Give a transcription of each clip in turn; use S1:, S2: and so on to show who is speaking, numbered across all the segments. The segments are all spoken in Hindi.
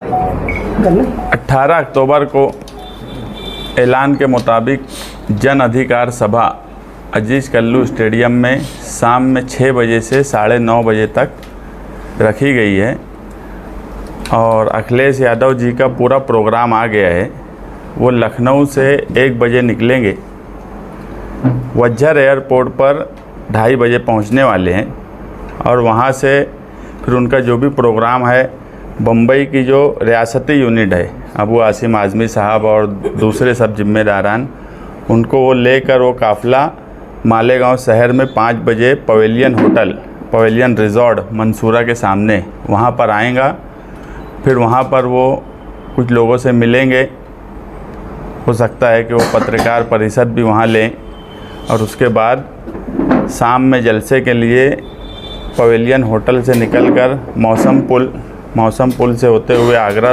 S1: 18 अक्टूबर को ऐलान के मुताबिक जन अधिकार सभा अजीज़ कल्लू स्टेडियम में शाम में 6 बजे से 9:30 बजे तक रखी गई है और अखिलेश यादव जी का पूरा प्रोग्राम आ गया है। वो लखनऊ से 1 बजे निकलेंगे, वज्झर एयरपोर्ट पर 2:30 बजे पहुंचने वाले हैं और वहां से फिर उनका जो भी प्रोग्राम है, बम्बई की जो रियासती यूनिट है, अबू आसिम आज़मी साहब और दूसरे सब जिम्मेदारान, उनको वो लेकर वो काफ़िला मालेगांव शहर में 5 बजे पवेलियन रिज़ॉर्ट मंसूरा के सामने वहाँ पर आएगा। फिर वहाँ पर वो कुछ लोगों से मिलेंगे, हो सकता है कि वो पत्रकार परिषद भी वहाँ लें और उसके बाद शाम में जलसे के लिए पवेलियन होटल से निकलकर मौसम पुल से होते हुए आगरा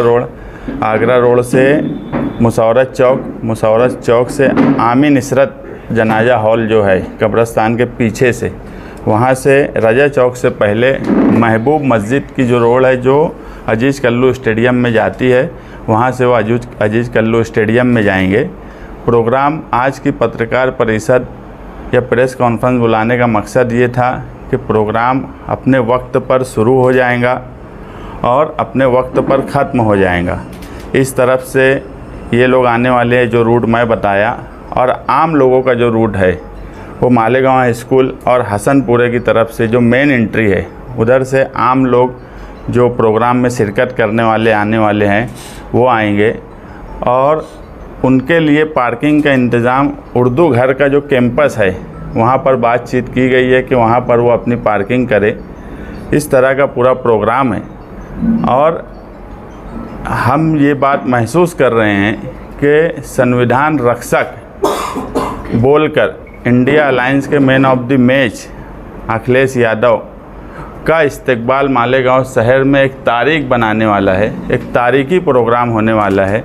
S1: रोड से मुशर्रफ चौक से आमीन इशरत जनाजा हॉल जो है कब्रस्तान के पीछे से, वहाँ से रजा चौक से पहले महबूब मस्जिद की जो रोड है जो अजीज़ कल्लू स्टेडियम में जाती है, वहाँ से वो अजीज़ कल्लू स्टेडियम में जाएंगे। प्रोग्राम आज की पत्रकार परिषद या प्रेस कॉन्फ्रेंस बुलाने का मकसद ये था कि प्रोग्राम अपने वक्त पर शुरू हो जाएगा और अपने वक्त पर ख़त्म हो जाएगा। इस तरफ से ये लोग आने वाले हैं जो रूट मैं बताया, और आम लोगों का जो रूट है वो मालेगांव हाई स्कूल और हसनपुरे की तरफ से जो मेन एंट्री है, उधर से आम लोग जो प्रोग्राम में शिरकत करने वाले आने वाले हैं वो आएंगे और उनके लिए पार्किंग का इंतज़ाम उर्दू घर का जो कैंपस है वहाँ पर बातचीत की गई है कि वहाँ पर वो अपनी पार्किंग करे। इस तरह का पूरा प्रोग्राम है और हम ये बात महसूस कर रहे हैं कि संविधान रक्षक बोलकर इंडिया अलायंस के man of the match Akhilesh Yadav का इस्तकबाल मालेगांव शहर में एक तारीख बनाने वाला है, एक तारीखी प्रोग्राम होने वाला है।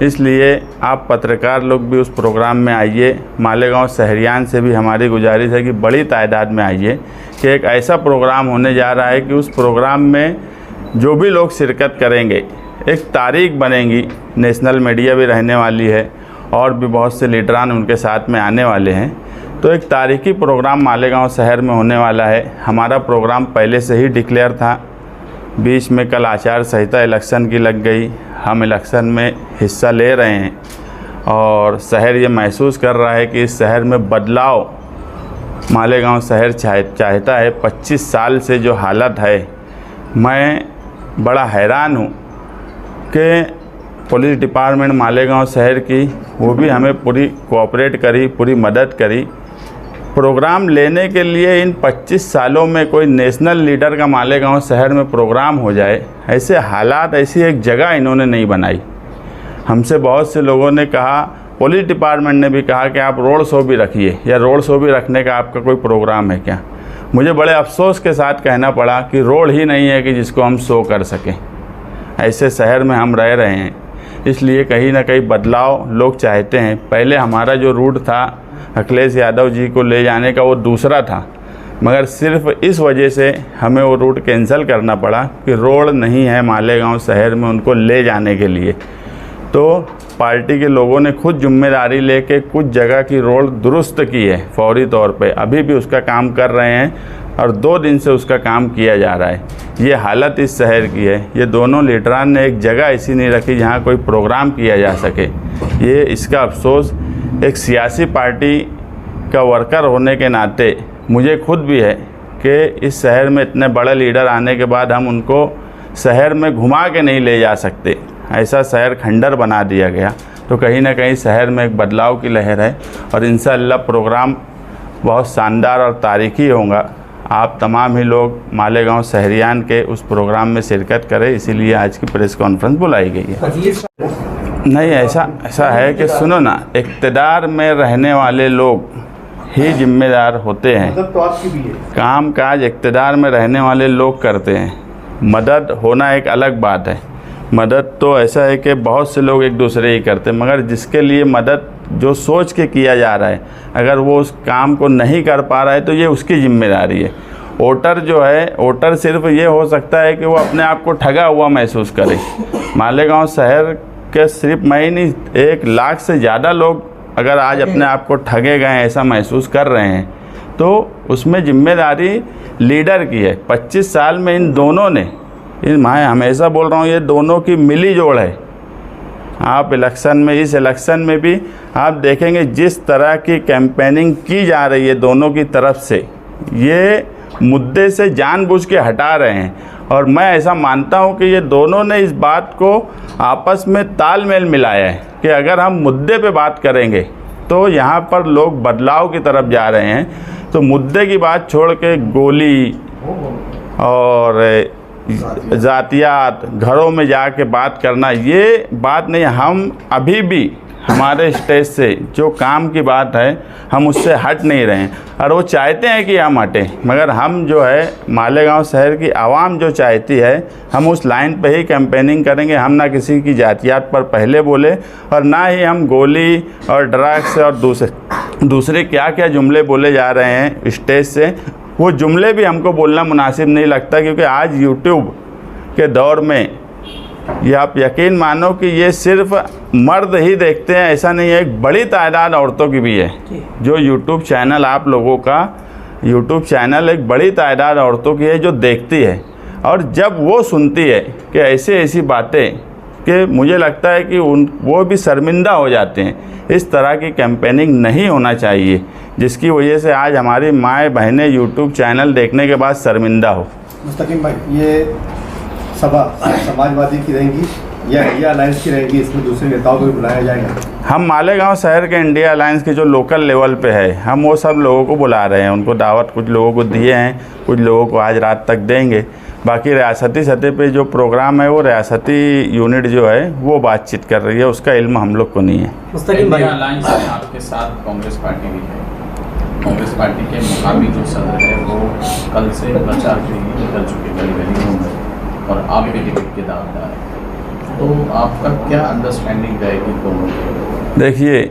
S1: इसलिए आप पत्रकार लोग भी उस प्रोग्राम में आइए। मालेगांव शहरियान से भी हमारी गुजारिश है कि बड़ी तादाद में आइए कि एक ऐसा प्रोग्राम होने जा रहा है कि उस प्रोग्राम में जो भी लोग शिरकत करेंगे एक तारीख बनेगी। नेशनल मीडिया भी रहने वाली है और भी बहुत से लीडरान उनके साथ में आने वाले हैं, तो एक तारीखी प्रोग्राम मालेगांव शहर में होने वाला है। हमारा प्रोग्राम पहले से ही डिक्लेयर था, बीच में कल आचार संहिता इलेक्शन की लग गई, हम इलेक्शन में हिस्सा ले रहे हैं और शहर ये महसूस कर रहा है कि इस शहर में बदलाव मालेगांव शहर चाहता है। 25 साल से जो हालत है, मैं बड़ा हैरान हूँ कि पुलिस डिपार्टमेंट मालेगांव शहर की वो भी हमें पूरी कोऑपरेट करी, पूरी मदद करी। प्रोग्राम लेने के लिए इन 25 सालों में कोई नेशनल लीडर का मालेगांव शहर में प्रोग्राम हो जाए, ऐसे हालात, ऐसी एक जगह इन्होंने नहीं बनाई। हमसे बहुत से लोगों ने कहा, पुलिस डिपार्टमेंट ने भी कहा कि आप रोड शो भी रखिए, या रोड शो भी रखने का आपका कोई प्रोग्राम है क्या। मुझे बड़े अफसोस के साथ कहना पड़ा कि रोड ही नहीं है कि जिसको हम शो कर सकें। ऐसे शहर में हम रह रहे हैं, इसलिए कहीं ना कहीं बदलाव लोग चाहते हैं। पहले हमारा जो रूट था अखिलेश यादव जी को ले जाने का वो दूसरा था, मगर सिर्फ इस वजह से हमें वो रूट कैंसिल करना पड़ा कि रोड नहीं है मालेगांव शहर में उनको ले जाने के लिए। तो पार्टी के लोगों ने खुद जिम्मेदारी लेके कुछ जगह की रोड दुरुस्त की है फौरी तौर पे, अभी भी उसका काम कर रहे हैं और 2 दिन से उसका काम किया जा रहा है। ये हालत इस शहर की है। ये दोनों लीडरान ने एक जगह ऐसी नहीं रखी जहाँ कोई प्रोग्राम किया जा सके। ये इसका अफसोस एक सियासी पार्टी का वर्कर होने के नाते मुझे खुद भी है कि इस शहर में इतने बड़े लीडर आने के बाद हम उनको शहर में घुमा के नहीं ले जा सकते। ऐसा शहर खंडर बना दिया गया। तो कहीं ना कहीं शहर में एक बदलाव की लहर है और इंशाअल्लाह प्रोग्राम बहुत शानदार और तारीखी होगा। आप तमाम ही लोग मालेगांव शहरियान के उस प्रोग्राम में शिरकत करें, इसीलिए आज की प्रेस कॉन्फ्रेंस बुलाई गई है। नहीं, ऐसा है कि सुनो ना, इक़्तिदार में रहने वाले लोग ही जिम्मेदार होते हैं। काम काज इक़्तिदार में रहने वाले लोग करते हैं, मदद होना एक अलग बात है। मदद तो ऐसा है कि बहुत से लोग एक दूसरे ही करते हैं, मगर जिसके लिए मदद जो सोच के किया जा रहा है, अगर वो उस काम को नहीं कर पा रहा है तो ये उसकी जिम्मेदारी है। वोटर जो है, वोटर सिर्फ ये हो सकता है कि वो अपने आप को ठगा हुआ महसूस करे। मालेगांव शहर के सिर्फ मैं ही नहीं, 1 लाख से ज़्यादा लोग अगर आज अपने आप को ठगे गए ऐसा महसूस कर रहे हैं तो उसमें जिम्मेदारी लीडर की है। 25 साल में इन दोनों ने, मैं हमेशा बोल रहा हूँ, ये दोनों की मिली जोड़ है। आप इलेक्शन में, इस इलेक्शन में भी आप देखेंगे जिस तरह की कैंपेनिंग की जा रही है दोनों की तरफ से, ये मुद्दे से जानबूझ के हटा रहे हैं। और मैं ऐसा मानता हूं कि ये दोनों ने इस बात को आपस में तालमेल मिलाया है कि अगर हम मुद्दे पे बात करेंगे तो यहाँ पर लोग बदलाव की तरफ जा रहे हैं। तो मुद्दे की बात छोड़ के गोली और जातियात, घरों में जाके बात करना, ये बात नहीं। हम अभी भी हमारे स्टेज से जो काम की बात है हम उससे हट नहीं रहे हैं और वो चाहते हैं कि हम हटें, मगर हम जो है मालेगांव शहर की आवाम जो चाहती है हम उस लाइन पे ही कैंपेनिंग करेंगे। हम ना किसी की जातियात पर पहले बोले और ना ही हम गोली और ड्रग्स और दूसरे क्या क्या जुमले बोले जा रहे हैं स्टेज से, वो जुमले भी हमको बोलना मुनासिब नहीं लगता। क्योंकि आज यूट्यूब के दौर में ये आप यकीन मानो कि ये सिर्फ मर्द ही देखते हैं ऐसा नहीं है, एक बड़ी तादाद औरतों की भी है। जो यूट्यूब चैनल, आप लोगों का यूट्यूब चैनल एक बड़ी तादाद औरतों की है जो देखती है। और जब वो सुनती है कि ऐसी बातें, कि मुझे लगता है कि वो भी शर्मिंदा हो जाते हैं। इस तरह की कैंपेनिंग नहीं होना चाहिए जिसकी वजह से आज हमारी माएँ बहनें यूट्यूब चैनल देखने के बाद शर्मिंदा हो।
S2: मुस्तकीम भाई, ये सभा समाजवादी की रहेंगी या इंडिया अलायंस की रहेंगी? इसमें दूसरे नेताओं को भी बुलाया जाएगा?
S1: हम मालेगांव शहर के इंडिया अलायंस के जो लोकल लेवल पे है, हम वो सब लोगों को बुला रहे हैं। उनको दावत कुछ लोगों को दिए हैं, कुछ लोगों को आज रात तक देंगे। बाकी रियासती सतह पे जो प्रोग्राम है वो रियासती यूनिट जो है वो बातचीत कर रही है, उसका इल्म हम लोग को नहीं है।
S3: मुस्तकीम भाई, अलायंस में आपके साथ कांग्रेस पार्टी भी है। कांग्रेस पार्टी के मुकामी जो सदर है वो कल से प्रचार के लिए निकल चुके गली में और आप भी टिकट के दावेदार हैं, तो आपका क्या अंडरस्टैंडिंग रहेगी दोनों की?
S1: देखिए,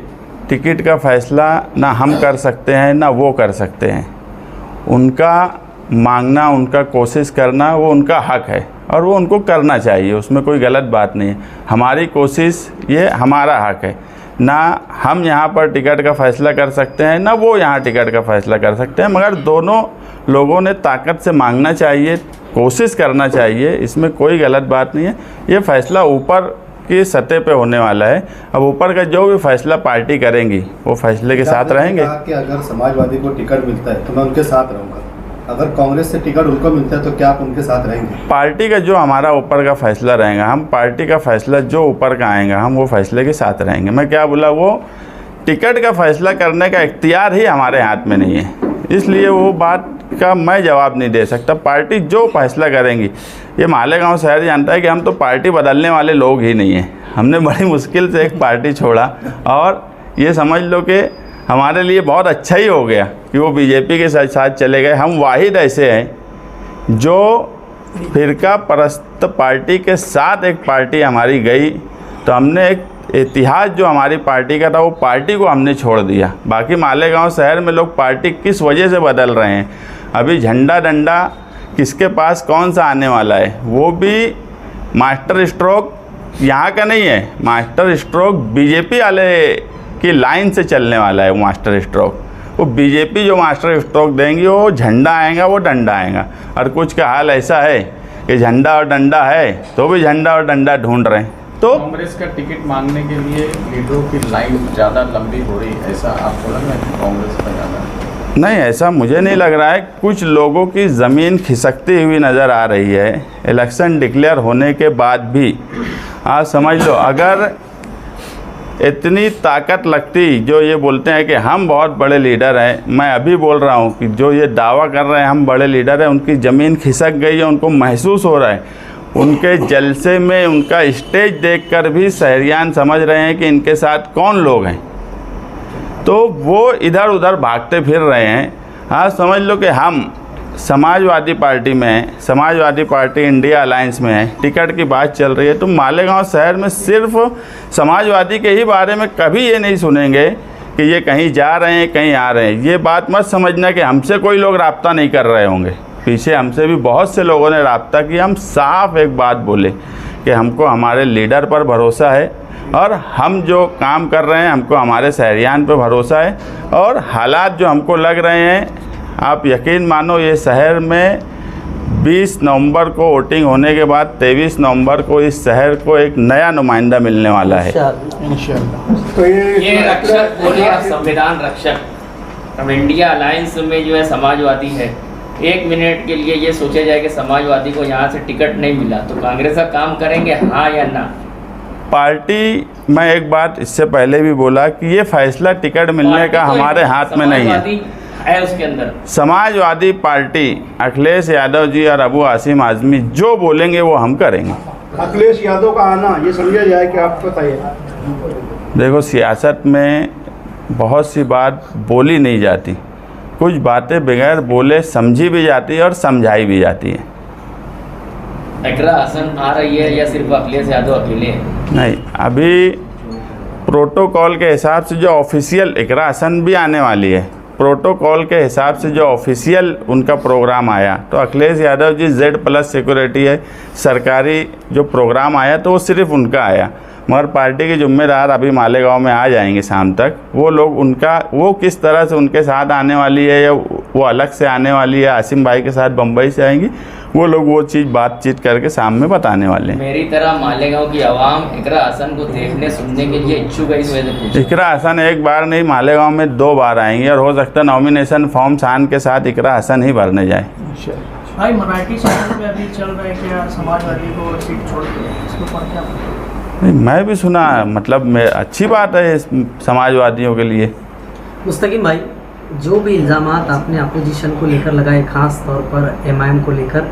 S1: टिकट का फैसला ना हम कर सकते हैं ना वो कर सकते हैं। उनका मांगना, उनका कोशिश करना वो उनका हक है और वो उनको करना चाहिए, उसमें कोई गलत बात नहीं है। हमारी कोशिश, ये हमारा हक है। ना हम यहाँ पर टिकट का फ़ैसला कर सकते हैं ना वो यहाँ टिकट का फ़ैसला कर सकते हैं, मगर दोनों लोगों ने ताकत से मांगना चाहिए, कोशिश करना चाहिए, इसमें कोई गलत बात नहीं है। ये फ़ैसला ऊपर की सतह पे होने वाला है। अब ऊपर का जो भी फैसला पार्टी करेंगी वो फैसले के साथ रहेंगे।
S2: कि अगर समाजवादी को टिकट मिलता है तो मैं उनके साथ रहूँगा, अगर कांग्रेस से टिकट उनको मिलता है तो क्या आप उनके साथ रहेंगे?
S1: पार्टी का जो हमारा ऊपर का फैसला रहेगा, हम पार्टी का फैसला जो ऊपर का आएगा हम वो फैसले के साथ रहेंगे। मैं क्या बोला, वो टिकट का फैसला करने का इख्तियार ही हमारे हाथ में नहीं है, इसलिए वो बात का मैं जवाब नहीं दे सकता। पार्टी जो फैसला करेंगी, ये मालेगांव शहर जानता है कि हम तो पार्टी बदलने वाले लोग ही नहीं हैं। हमने बड़ी मुश्किल से एक पार्टी छोड़ा और ये समझ लो कि हमारे लिए बहुत अच्छा ही हो गया कि वो बीजेपी के साथ चले गए। हम वाहिद ऐसे हैं जो फिरका परस्त पार्टी के साथ एक पार्टी हमारी गई, तो हमने एक इतिहास जो हमारी पार्टी का था वो पार्टी को हमने छोड़ दिया। बाकी मालेगांव शहर में लोग पार्टी किस वजह से बदल रहे हैं, अभी झंडा डंडा किसके पास कौन सा आने वाला है, वो भी मास्टर स्ट्रोक यहाँ का नहीं है, मास्टर स्ट्रोक बीजेपी वाले की लाइन से चलने वाला है। वो मास्टर स्ट्रोक, वो बीजेपी जो मास्टर स्ट्रोक देंगी, वो झंडा आएगा वो डंडा आएगा। और कुछ का हाल ऐसा है कि झंडा और डंडा है तो भी झंडा और डंडा ढूंढ रहे हैं। तो
S3: कांग्रेस का टिकट मांगने के लिए लीडरों की लाइन ज़्यादा लंबी हो रही है, ऐसा आपको लग रहा है? कांग्रेस का ज़्यादा
S1: नहीं, ऐसा मुझे नहीं लग रहा है। कुछ लोगों की ज़मीन खिसकती हुई नज़र आ रही है इलेक्शन डिक्लेयर होने के बाद भी। आप समझ लो, अगर इतनी ताकत लगती, जो ये बोलते हैं कि हम बहुत बड़े लीडर हैं, मैं अभी बोल रहा हूँ कि जो ये दावा कर रहे हैं हम बड़े लीडर हैं, उनकी ज़मीन खिसक गई है, उनको महसूस हो रहा है। उनके जलसे में उनका स्टेज देखकर भी शहरियान समझ रहे हैं कि इनके साथ कौन लोग हैं, तो वो इधर उधर भागते फिर रहे हैं। हाँ, समझ लो कि हम समाजवादी पार्टी में हैं, समाजवादी पार्टी इंडिया अलायंस में है, टिकट की बात चल रही है, तो मालेगांव शहर में सिर्फ समाजवादी के ही बारे में कभी ये नहीं सुनेंगे कि ये कहीं जा रहे हैं कहीं आ रहे हैं। ये बात मत समझना कि हमसे कोई लोग राब्ता नहीं कर रहे होंगे। पीछे हमसे भी बहुत से लोगों ने राब्ता किया। हम साफ एक बात बोले कि हमको हमारे लीडर पर भरोसा है और हम जो काम कर रहे हैं हमको हमारे शहरियान पर भरोसा है। और हालात जो हमको लग रहे हैं, आप यकीन मानो, ये शहर में 20 नवंबर को वोटिंग होने के बाद 23 नवंबर को इस शहर को एक नया नुमाइंदा मिलने वाला है।
S2: तो
S4: ये रक्षक बोले आप, संविधान रक्षक। अब इंडिया अलायंस में जो है समाजवादी है, 1 मिनट के लिए ये सोचा जाए कि समाजवादी को यहाँ से टिकट नहीं मिला तो कांग्रेस का काम करेंगे, हाँ या ना?
S1: पार्टी, मैं एक बात इससे पहले भी बोला कि ये फैसला टिकट मिलने का हमारे हाथ में नहीं है।
S4: उसके अंदर
S1: समाजवादी पार्टी, अखिलेश यादव जी और अबू आसिम आज़मी जो बोलेंगे वो हम करेंगे।
S2: अखिलेश यादव का आना ये समझा जाए कि आप बताइए।
S1: देखो, सियासत में बहुत सी बात बोली नहीं जाती, कुछ बातें बगैर बोले समझी भी जाती है और समझाई भी जाती है।
S4: इकरा हसन आ रही है या सिर्फ अखिलेश यादव अकेले हैं?
S1: नहीं, अभी प्रोटोकॉल के हिसाब से जो ऑफिशियल, इकरा हसन भी आने वाली है। प्रोटोकॉल के हिसाब से जो ऑफिशियल उनका प्रोग्राम आया तो अखिलेश यादव जी Z+ सिक्योरिटी है, सरकारी जो प्रोग्राम आया तो वो सिर्फ उनका आया। मगर पार्टी के जिम्मेदार अभी मालेगांव में आ जाएंगे शाम तक। वो लोग उनका, वो किस तरह से उनके साथ आने वाली है या वो अलग से आने वाली है, आसिम भाई के साथ बम्बई से आएंगी, वो लोग वो चीज़ बातचीत करके शाम में बताने वाले हैं।
S4: मेरी तरह मालेगांव की आवाम इकरा हसन को देखने सुनने के लिए इच्छुक है, इस वजह से पूछा।
S1: इकरा हसन एक बार नहीं, मालेगांव में 2 बार आएंगी और हो सकता है नॉमिनेशन फॉर्म शान के साथ इकरा हसन ही भरने जाए।
S5: भाई, मराठी समाज में अभी चल रहा है कि समाजवादी को सीट छोड़ दी, इसके ऊपर क्या?
S1: नहीं, मैं भी सुना, मतलब मैं, अच्छी बात है इस समाजवादियों के लिए।
S6: मुस्तकीम भाई, जो भी इल्ज़ामात आपने अपोजिशन को लेकर लगाए, ख़ास तौर पर MIM को लेकर,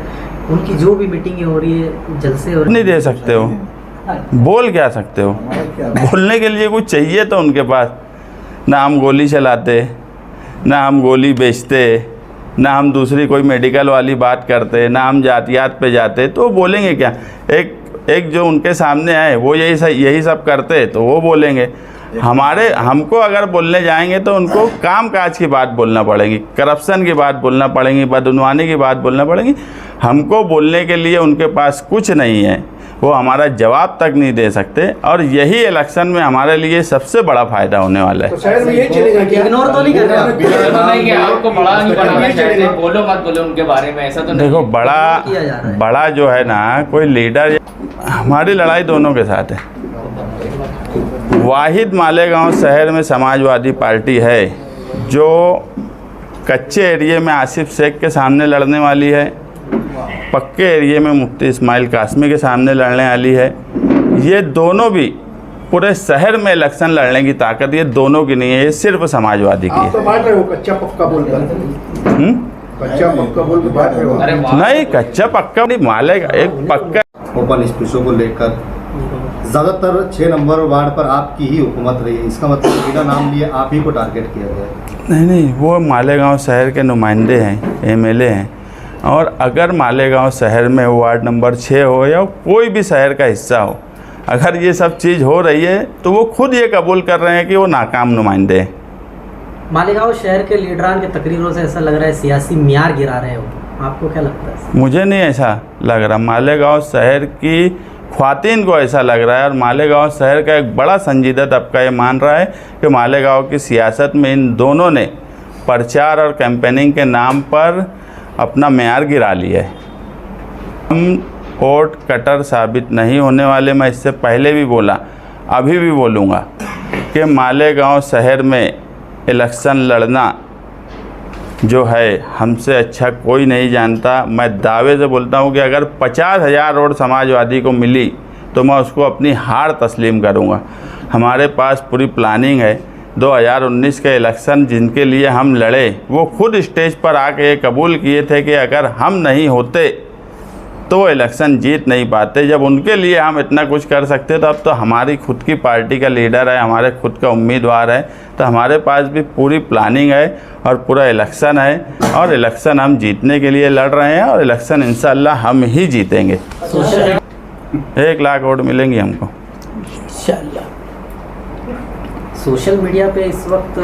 S6: उनकी जो भी मीटिंगें हो रही है, जलसे हो,
S1: नहीं दे सकते हो, बोल क्या सकते हो? बोलने के लिए कुछ चाहिए तो उनके पास। ना हम गोली चलाते, ना हम गोली बेचते, ना हम दूसरी कोई मेडिकल वाली बात करते, ना हम जातियात पे जाते, तो बोलेंगे क्या? एक जो उनके सामने आए वो यही सब करते तो वो बोलेंगे। हमको अगर बोलने जाएंगे तो उनको काम काज की बात बोलना पड़ेगी, करप्शन की बात बोलना पड़ेगी, बदनवानी की बात बोलना पड़ेगी। हमको बोलने के लिए उनके पास कुछ नहीं है, वो हमारा जवाब तक नहीं दे सकते। और यही इलेक्शन में हमारे लिए सबसे बड़ा फ़ायदा होने वाला है।
S2: तो शहर में यही चलेगा कि
S6: इग्नोर तो नहीं कर रहे आप?
S4: आपको बड़ा नहीं बनाना चाहते, बोलो मत बोलो उनके बारे में, ऐसा तो नहीं।
S1: देखो, बड़ा जो है ना, कोई लीडर, हमारी लड़ाई दोनों के साथ है। वाहिद मालेगांव शहर में समाजवादी पार्टी है जो कच्चे एरिए में आसिफ शेख के सामने लड़ने वाली है, पक्के एरिए में मुफ्ती इस्माइल कासमी के सामने लड़ने वाली है। ये दोनों भी पूरे शहर में इलेक्शन लड़ने की ताकत ये दोनों की नहीं है, ये सिर्फ समाजवादी की
S2: आप तो बांट रहे हो कच्चा पक्का बोलकर। कच्चा पक्का बोल के बांट रहे हो।
S4: अरे वाह।
S1: नहीं, कच्चा पक्का नहीं, मालेगांव एक पक्का।
S2: ओपन स्पेसों को लेकर ज़्यादातर 6 नंबर वार्ड पर आपकी ही हुकूमत रही है, इसका मतलब बिना नाम लिए आप ही को टारगेट किया गया?
S1: नहीं, वो मालेगांव शहर के नुमाइंदे हैं, MLA हैं। और अगर मालेगांव शहर में वार्ड नंबर 6 हो या कोई भी शहर का हिस्सा हो, अगर ये सब चीज़ हो रही है तो वो खुद ये कबूल कर रहे हैं कि वो नाकाम नुमाइंदे हैं।
S6: मालेगांव शहर के लीडरान के तकरीरों से ऐसा लग रहा है सियासी मियार गिरा रहे हो, आपको क्या लगता है?
S1: मुझे नहीं ऐसा लग रहा, मालेगांव शहर की ख्वातीन को ऐसा लग रहा है। और मालेगांव शहर का एक बड़ा संजीदा तबका ये मान रहा है कि मालेगांव की सियासत में इन दोनों ने प्रचार और कैंपेनिंग के नाम पर अपना मेयार गिरा लिया है। हम वोट कटर साबित नहीं होने वाले। मैं इससे पहले भी बोला, अभी भी बोलूँगा कि मालेगांव शहर में इलेक्शन लड़ना जो है हमसे अच्छा कोई नहीं जानता। मैं दावे से बोलता हूँ कि अगर 50,000 वोट समाजवादी को मिली तो मैं उसको अपनी हार तस्लीम करूँगा। हमारे पास पूरी प्लानिंग है। 2019 के इलेक्शन जिनके लिए हम लड़े, वो खुद स्टेज पर आके ये कबूल किए थे कि अगर हम नहीं होते तो वो इलेक्शन जीत नहीं पाते। जब उनके लिए हम इतना कुछ कर सकते तो अब तो हमारी खुद की पार्टी का लीडर है, हमारे खुद का उम्मीदवार है, तो हमारे पास भी पूरी प्लानिंग है और पूरा इलेक्शन है और इलेक्शन हम जीतने के लिए लड़ रहे हैं और इलेक्शन इंशाअल्लाह हम ही जीतेंगे। 1 लाख वोट मिलेंगी हमको।
S6: सोशल मीडिया पे इस वक्त